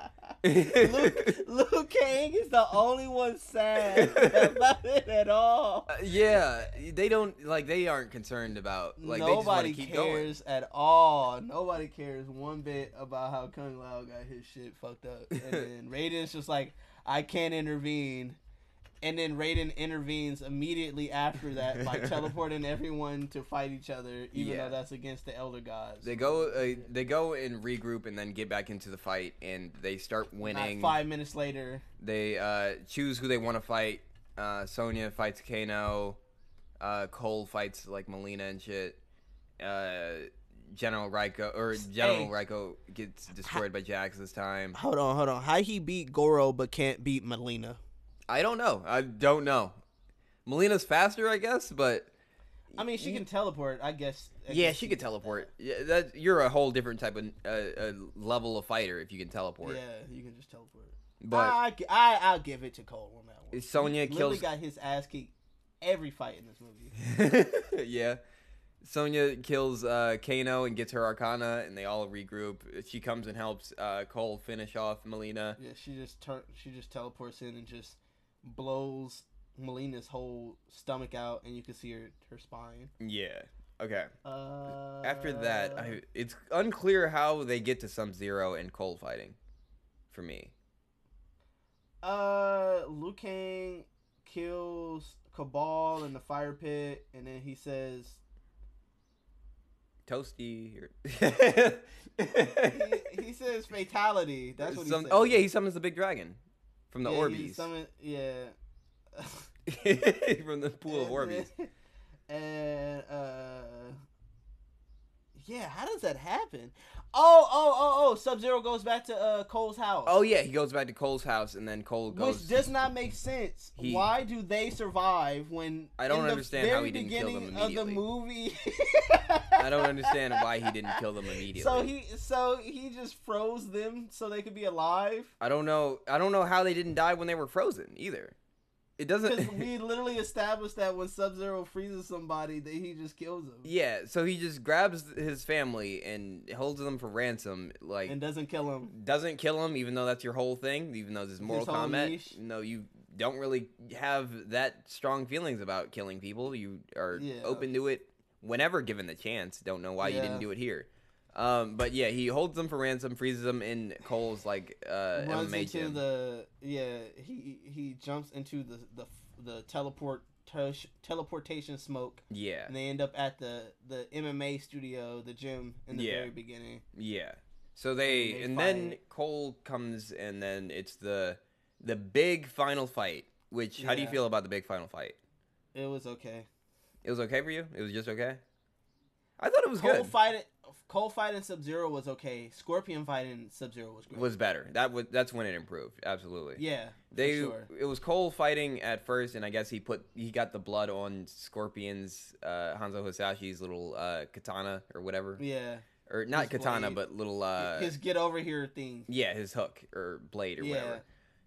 Liu Kang is the only one sad about it at all. Yeah, they aren't concerned about nobody they just want to keep cares at all. Nobody cares one bit about how Kung Lao got his shit fucked up. And then Raiden's just like, I can't intervene. And then Raiden intervenes immediately after that by teleporting everyone to fight each other, even though that's against the Elder Gods. They go and regroup and then get back into the fight, and they start winning. 5 minutes later. They choose who they want to fight. Sonya fights Kano. Cole fights like Melina and shit. General Raiko gets destroyed by Jax this time. Hold on. How he beat Goro but can't beat Melina? I don't know. Melina's faster, I guess, but I mean, she can teleport, I guess. Yeah, she can teleport. Yeah, you're a whole different type of level of fighter if you can teleport. Yeah, you can just teleport. But I'll give it to Cole on that one. Sonya kills. Literally got his ass kicked every fight in this movie. Yeah. Sonya kills Kano and gets her Arcana, and they all regroup. She comes and helps Cole finish off Melina. Yeah, she just teleports in and just blows Melina's whole stomach out, and you can see her spine. Yeah. Okay. After that, it's unclear how they get to Sub-Zero and Cole fighting. For me. Liu Kang kills Cabal in the fire pit, and then he says, "Toasty." he says fatality. That's what he says. Oh yeah, he summons the big dragon from the Orbeez. From the pool of Orbeez. And yeah, how does that happen? Sub-Zero goes back to Cole's house. Oh yeah, he goes back to Cole's house, and then Cole goes. Which does not make sense. Why do they survive when? I don't understand how he didn't kill them immediately. Of the movie. I don't understand why he didn't kill them immediately. So he just froze them so they could be alive. I don't know how they didn't die when they were frozen either. It doesn't. Because we literally established that when Sub-Zero freezes somebody, that he just kills them. Yeah, so he just grabs his family and holds them for ransom, and doesn't kill him. Doesn't kill him, even though that's your whole thing, even though this is Mortal Kombat. No, you don't really have that strong feelings about killing people. You are open to it whenever given the chance. Don't know why you didn't do it here. But yeah, he holds them for ransom, freezes them in Cole's like runs MMA into gym. He jumps into the teleportation smoke. Yeah, and they end up at the MMA studio, the gym in the very beginning. Yeah, so and then Cole comes, and then it's the big final fight. Which how do you feel about the big final fight? It was okay. It was okay for you? It was just okay. I thought it was good. Cole fighting Sub-Zero was okay. Scorpion fighting Sub-Zero was great. Was better. That's when it improved. Absolutely. Yeah. Sure. It was Cole fighting at first, and I guess he got the blood on Scorpion's Hanzo Hisashi's little katana or whatever. Yeah. Or not his katana, blade. But little his get over here thing. Yeah, his hook or blade or whatever.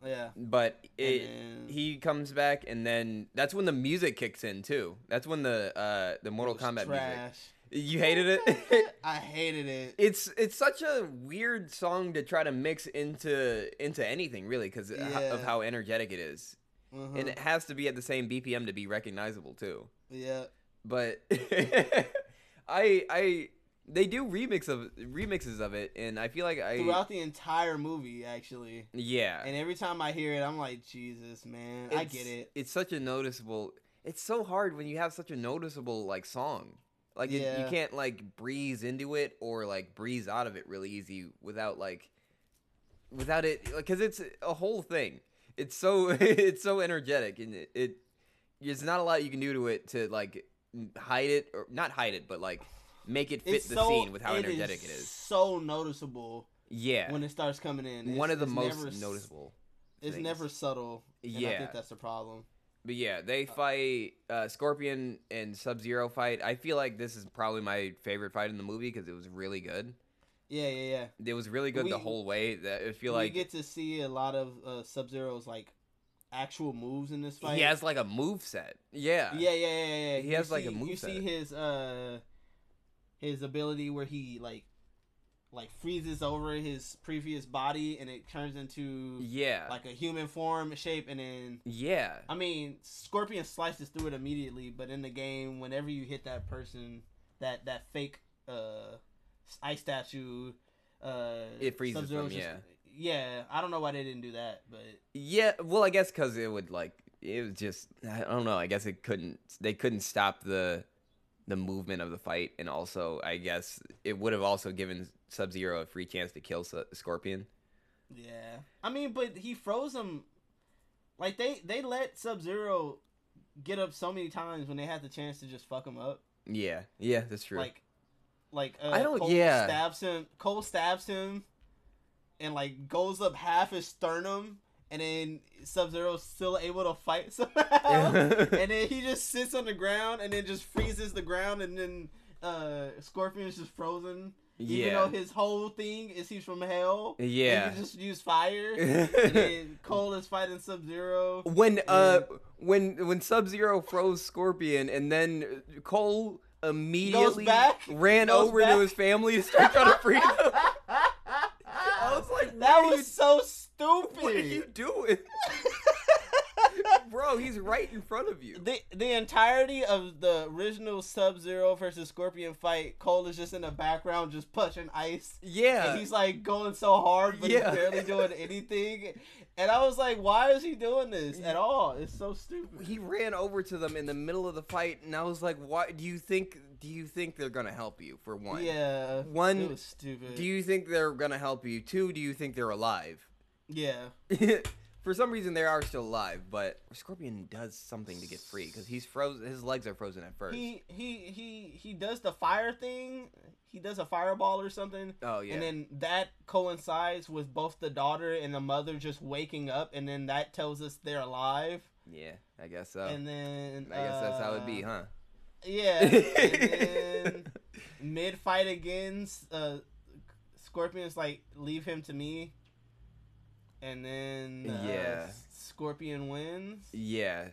Yeah. But he comes back, and then that's when the music kicks in too. That's when the Mortal Kombat music. You hated it? I hated it. It's such a weird song to try to mix into anything, really, because of how energetic it is. Mm-hmm. And it has to be at the same BPM to be recognizable, too. Yeah. But they do remixes of it, and I feel like throughout the entire movie, actually. Yeah. And every time I hear it, I'm like, Jesus, man, I get it. It's such a noticeable. It's so hard when you have such a noticeable like song. Like you can't like breeze into it or like breeze out of it really easy without it, because it's a whole thing. It's so energetic, and there's not a lot you can do to it to like hide it, or not hide it, but like make it fit the scene with how energetic it is. So noticeable. Yeah. When it starts coming in, one of the most noticeable. It's never subtle. And I think that's the problem. But yeah, they fight Scorpion and Sub-Zero fight. I feel like this is probably my favorite fight in the movie because it was really good. Yeah. It was really good the whole way. That I feel like we get to see a lot of Sub-Zero's like actual moves in this fight. He has like a move set. Yeah. He has like a move set. You see his ability where he like freezes over his previous body and it turns into like a human form shape, and then I mean Scorpion slices through it immediately, but in the game whenever you hit that person, that fake ice statue, it freezes them. I don't know why they didn't do that, but well I guess because it was just, I don't know, I guess they couldn't stop the movement of the fight, and also I guess it would have also given Sub-Zero a free chance to kill Scorpion. Yeah, I mean, but he froze him. Like they let Sub-Zero get up so many times when they had the chance to just fuck him up. Yeah, that's true. Cole stabs him, and like goes up half his sternum. And then Sub-Zero's still able to fight somehow. And then he just sits on the ground and then just freezes the ground. And then Scorpion's just frozen. Even though his whole thing is he's from hell. Yeah. And he just used fire. And then Cole is fighting Sub-Zero. When Sub-Zero froze Scorpion, and then Cole immediately ran over to his family to start trying to free them. I was like, that was so stupid. What are you doing? you. The entirety of the original Sub-Zero versus Scorpion fight, Cole is just in the background just punching ice. Yeah. And he's like going so hard, but he's barely doing anything. And I was like, why is he doing this at all? It's so stupid. He ran over to them in the middle of the fight, and I was like, why do you think they're gonna help you, for one? Yeah. One, it was stupid. Do you think they're gonna help you? Two, do you think they're alive? Yeah. For some reason, they are still alive, but Scorpion does something to get free because he's frozen. His legs are frozen at first. He does the fire thing. He does a fireball or something. Oh yeah. And then that coincides with both the daughter and the mother just waking up, and then that tells us they're alive. Yeah, I guess so. And then I guess that's how it'd be, huh? Yeah. And then mid fight again, Scorpion's like, leave him to me. And then Scorpion wins. Yeah.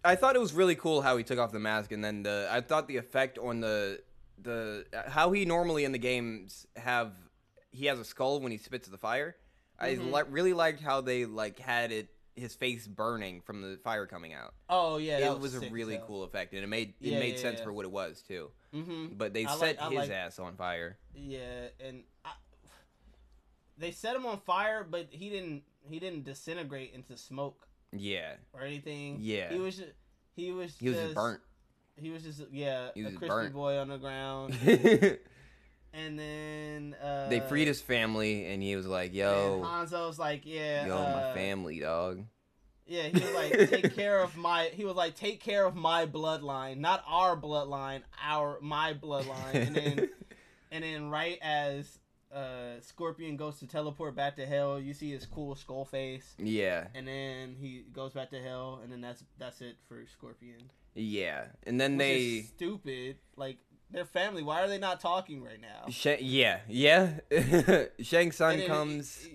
I thought it was really cool how he took off the mask, and then I thought the effect on the how he normally in the games he has a skull when he spits the fire. Mm-hmm. I really liked how they had his face burning from the fire coming out. Oh yeah, it was a really cool effect, and it made sense for what it was too. Mm-hmm. But they set his ass on fire. Yeah, and they set him on fire, but he didn't disintegrate into smoke. Yeah. Or anything. Yeah. He was just burnt. He was just a crispy burnt. boy on the ground. And then they freed his family, and he was like, "Yo." And Hanzo's like, "Yeah, yo, my family, dog." Yeah, he was like, "Take care of my." He was like, "Take care of my bloodline, not our bloodline, my bloodline." And then right as Scorpion goes to teleport back to hell, you see his cool skull face. Yeah. And then he goes back to hell, and then that's it for Scorpion. Yeah, and then Which is stupid. Like, their family. Why are they not talking right now? Yeah. Shang Tsung comes.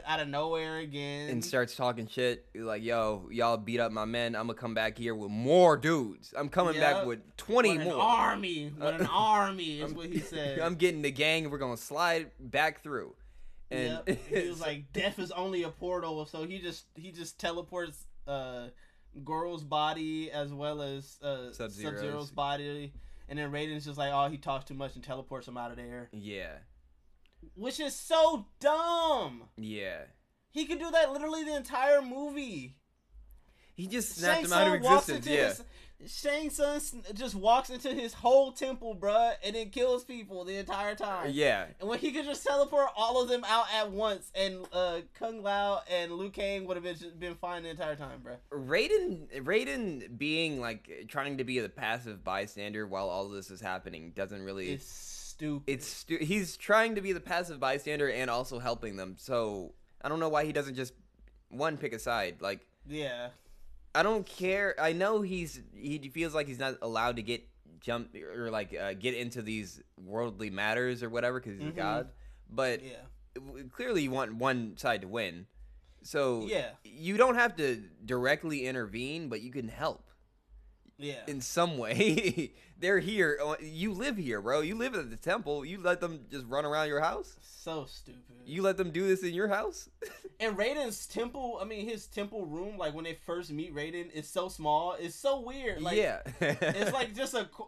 Out of nowhere again. And starts talking shit. He's like, "Yo, y'all beat up my men. I'm gonna come back here with more dudes. I'm coming back with 20 more. An army is what he said. I'm getting the gang, and we're gonna slide back through." And he was like, "Death is only a portal." So he just teleports Goro's body as well as Sub-Zero's body. And then Raiden's just like, oh, he talks too much and teleports him out of there. Yeah. Which is so dumb. Yeah. He could do that literally the entire movie. He just snapped him out of existence, Shang Tsung just walks into his whole temple, bruh, and then kills people the entire time. Yeah. And when he could just teleport all of them out at once, and Kung Lao and Liu Kang would have been fine the entire time, bruh. Raiden being like trying to be the passive bystander while all this is happening doesn't really. It's stupid. He's trying to be the passive bystander and also helping them. So I don't know why he doesn't just pick a side. Like, yeah. I don't care. I know he feels like he's not allowed to get into these worldly matters or whatever because he's a god. But clearly you want one side to win. So you don't have to directly intervene, but you can help. Yeah. In some way. They're here. You live here, bro. You live at the temple. You let them just run around your house? So stupid. You let them do this in your house? And Raiden's temple, his temple room, like when they first meet Raiden, is so small. It's so weird. Like, yeah. It's like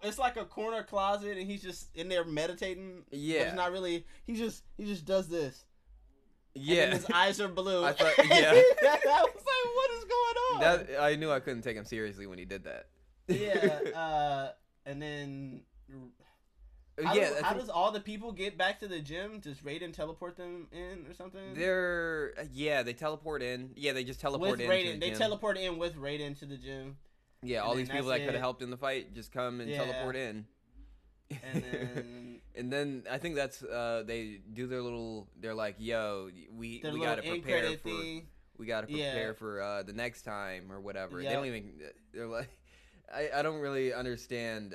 it's like a corner closet, and he's just in there meditating. Yeah. But it's not really. He just does this. Yeah. And his eyes are blue. I thought, yeah. I was like, what is going on? I knew I couldn't take him seriously when he did that. Yeah. And then. How does all the people get back to the gym? Does Raiden teleport them in or something? They teleport in. Yeah, they just teleport in. With Raiden. They teleport in with Raiden to the gym. Yeah, all these people that could have helped in the fight just come and teleport in. And then I think that's they do their little. They're like, "Yo, we gotta prepare for thing. We gotta prepare for the next time or whatever." Yep. They don't even. They're like, I don't really understand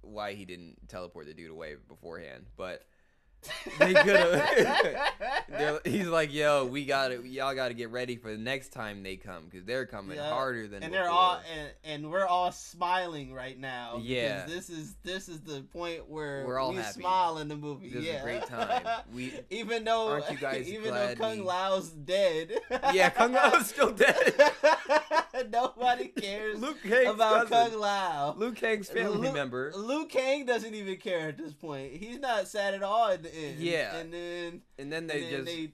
why he didn't teleport the dude away beforehand, but they could have. He's like, "Yo, y'all gotta get ready for the next time they come because they're coming harder than." And before. they're all and we're all smiling right now. Yeah, because this is the point where we're all we happy. Smile in the movie. This is a great time. Even though aren't you guys though Kung Lao's dead. Yeah, Kung Lao's still dead. Nobody cares Luke Cag's about cousin. Kung Lao. Luke Cag's family member. Luke Kang doesn't even care at this point. He's not sad at all at the end. Yeah. And then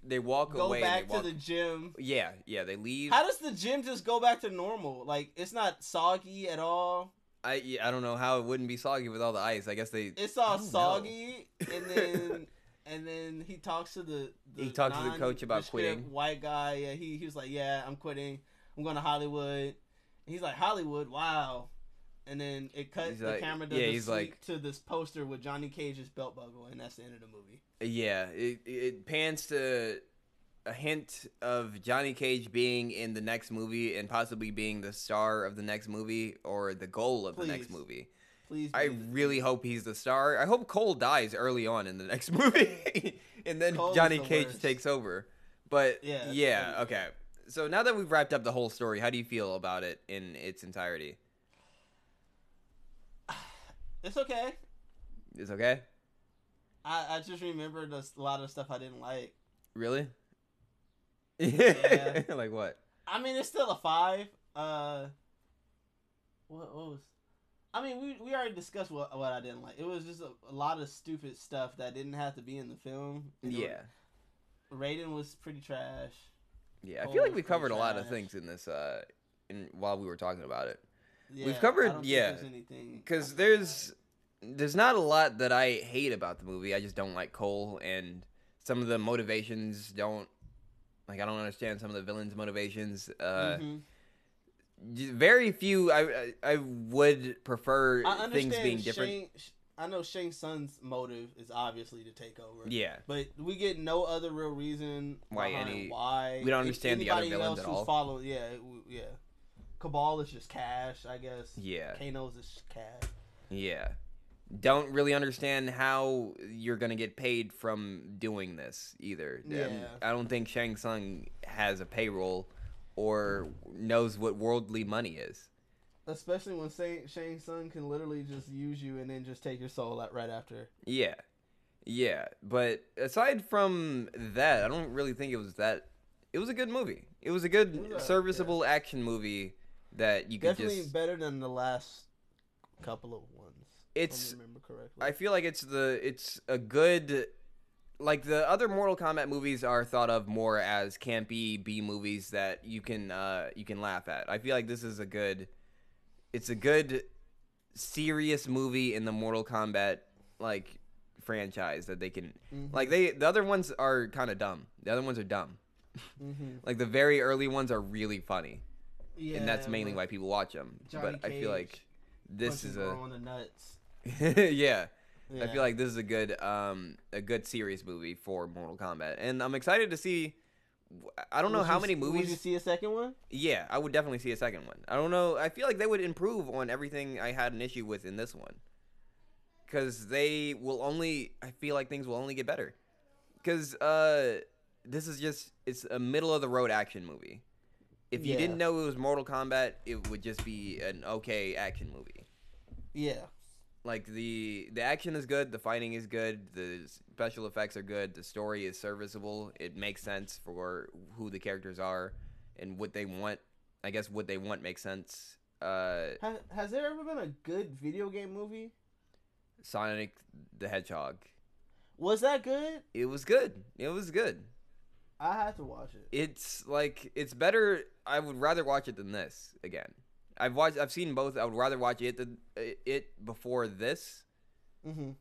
They walk go away. back to the gym. Yeah, they leave. How does the gym just go back to normal? Like, it's not soggy at all. I don't know how it wouldn't be soggy with all the ice. I guess it's all soggy, and then he talks to the coach about quitting. White guy, yeah, he was like, yeah, I'm quitting. I'm going to Hollywood. And he's like, Hollywood, wow. And then it cuts the camera to this poster with Johnny Cage's belt buckle, and that's the end of the movie. Yeah, it pans to a hint of Johnny Cage being in the next movie and possibly being the star of the next movie or the goal of the next movie. Please. I really hope he's the star. I hope Cole dies early on in the next movie and then Johnny Cage takes over. But yeah, okay. So now that we've wrapped up the whole story, how do you feel about it in its entirety? It's okay. It's okay? I just remembered a lot of stuff I didn't like. Really? Yeah. Like what? I mean, it's still a 5. What was? I mean, we already discussed what I didn't like. It was just a lot of stupid stuff that didn't have to be in the film. Yeah. Raiden was pretty trash. Yeah, I feel like we covered a lot of things in this while we were talking about it. Yeah, we've covered because there's not a lot that I hate about the movie. I just don't like Cole, and some of the motivations don't. Like, I don't understand some of the villains' motivations. Very few. I would prefer things being different. I know Shang Tsung's motive is obviously to take over. Yeah. But we get no other real reason why. We don't understand the other villains at all. Yeah. Cabal is just cash, I guess. Yeah. Kano's is cash. Yeah. Don't really understand how you're going to get paid from doing this either. Yeah. I don't think Shang Tsung has a payroll or knows what worldly money is. Especially when Shang Tsung can literally just use you and then just take your soul out right after. Yeah. Yeah. But aside from that, I don't really think it was that. It was a good movie. It was a good, serviceable action movie that you could definitely better than the last couple of ones. It's. If I remember correctly. I feel like it's a good. Like, the other Mortal Kombat movies are thought of more as campy B movies that you can laugh at. I feel like this is a good. It's a good, serious movie in the Mortal Kombat like franchise that they can like. The other ones are kind of dumb. The other ones are dumb. Like, the very early ones are really funny. Yeah, and that's mainly why people watch them. Johnny but I feel like this is on the nuts. Yeah. I feel like this is a good serious movie for Mortal Kombat, and I'm excited to see. I don't know how many movies. Would you see a second one? Yeah, I would definitely see a second one. I don't know. I feel like they would improve on everything I had an issue with in this one, because they will only. I feel like things will only get better, because this is it's a middle of the road action movie. If you didn't know it was Mortal Kombat, it would just be an okay action movie. Yeah. Like, the action is good, the fighting is good, the special effects are good, the story is serviceable. It makes sense for who the characters are and what they want. I guess what they want makes sense. Has there ever been a good video game movie? Sonic the Hedgehog. Was that good? It was good. It was good. I had to watch it. It's better. I would rather watch it than this again. I've seen both. I would rather watch it before this. Like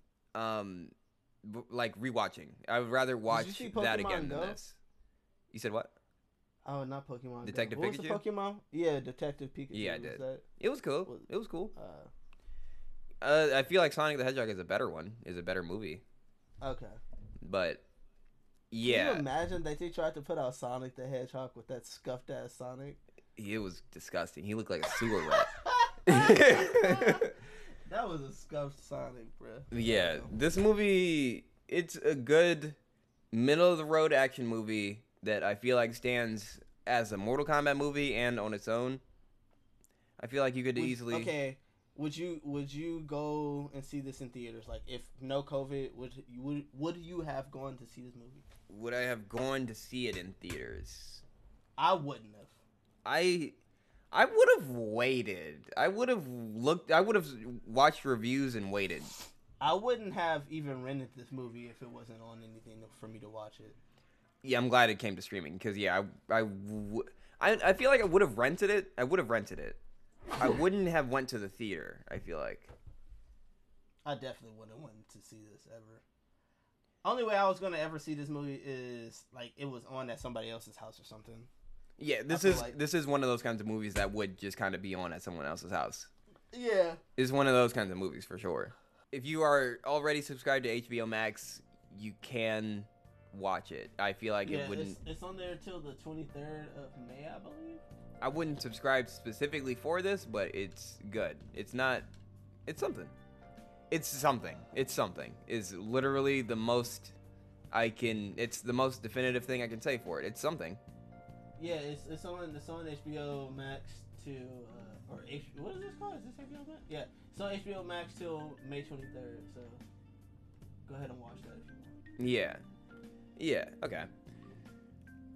rewatching. I would rather watch that again than this. You said what? Oh, not Pokemon. Detective Go. Pikachu. What was the Pokemon? Yeah, Detective Pikachu. Yeah, I did. It was cool. It was cool. Uh, I feel like Sonic the Hedgehog is a better one. Is a better movie. Okay. But yeah. Can you imagine that they tried to put out Sonic the Hedgehog with that scuffed ass Sonic? It was disgusting. He looked like a sewer rat. That was a scuffed Sonic, bro. Yeah, this movie, it's a good middle-of-the-road action movie that I feel like stands as a Mortal Kombat movie and on its own. I feel like you could easily... Okay, would you go and see this in theaters? Like, if no COVID, would you have gone to see this movie? Would I have gone to see it in theaters? I wouldn't have. I would have waited. I would have watched reviews and waited. I wouldn't have even rented this movie if it wasn't on anything for me to watch it. Yeah, I'm glad it came to streaming because I feel like I would have rented it. I wouldn't have went to the theater. I feel like I definitely wouldn't want to see this ever. Only way I was gonna ever see this movie is like it was on at somebody else's house or something. Yeah, this is one of those kinds of movies that would just kind of be on at someone else's house. Yeah, It's one of those kinds of movies for sure. If you are already subscribed to HBO Max, you can watch it. I feel like it wouldn't. It's on there till the 23rd of May, I believe. I wouldn't subscribe specifically for this, but it's good. It's not. It's something. It's something. It's something. Is literally the most I can. It's the most definitive thing I can say for it. It's something. Yeah, it's on HBO Max to what is this called? Is this HBO Max? Yeah, it's on HBO Max till May 23rd. So go ahead and watch that if you want. Yeah. Okay.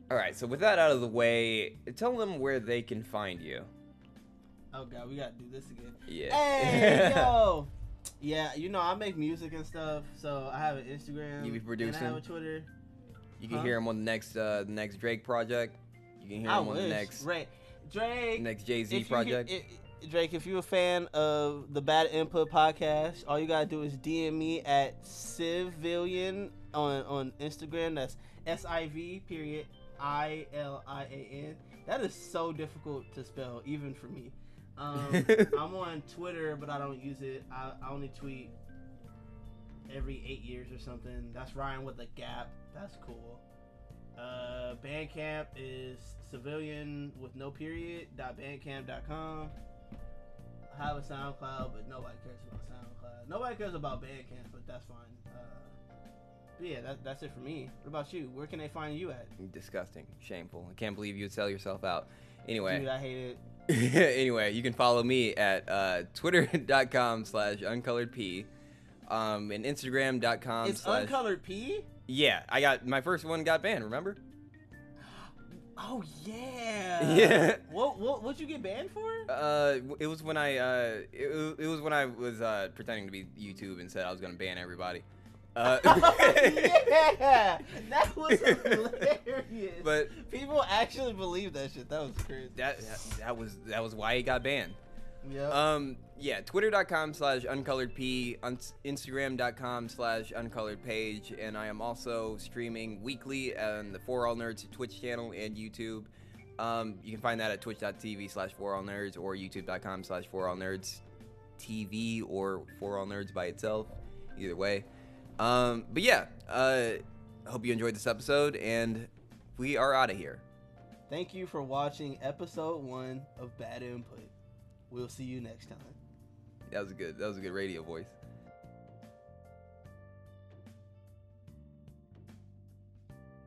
All right. So with that out of the way, tell them where they can find you. Oh God, we gotta do this again. Yeah. Hey yo. Yeah, I make music and stuff, so I have an Instagram. You be producing. And I have a Twitter. You can hear him on the next Drake project. You can hear him on the next Drake. Next Jay-Z project. Drake, if you're a fan of the Bad Input podcast, all you gotta do is DM me at Civilian on Instagram. That's SIV ILIAN. That is so difficult to spell, even for me. I'm on Twitter, but I don't use it. I only tweet every 8 years or something. That's Ryan with a gap. That's cool. Bandcamp is civilian with no period .bandcamp.com. I have a SoundCloud, but nobody cares about SoundCloud. Nobody cares about Bandcamp, but that's fine. But yeah, that's it for me. What about you? Where can they find you at? Disgusting. Shameful. I can't believe you would sell yourself out. Anyway. Dude, I hate it. Anyway, you can follow me at twitter.com/uncoloredp and instagram.com. It's uncolored P? Yeah, I got my first one got banned, remember? Oh yeah. Yeah. What'd you get banned for? It was when I was pretending to be YouTube and said I was gonna ban everybody. Yeah, that was hilarious. But people actually believe that shit. That was crazy. That was why he got banned. Yeah. Yeah, twitter.com/uncoloredp, instagram.com/uncoloredpage, and I am also streaming weekly on the For All Nerds Twitch channel and YouTube. You can find that at twitch.tv/forallnerds or youtube.com/forallnerds TV or For All Nerds by itself. Either way. But yeah, I hope you enjoyed this episode, and we are out of here. Thank you for watching episode 1 of Bad Input. We'll see you next time. That was a good radio voice.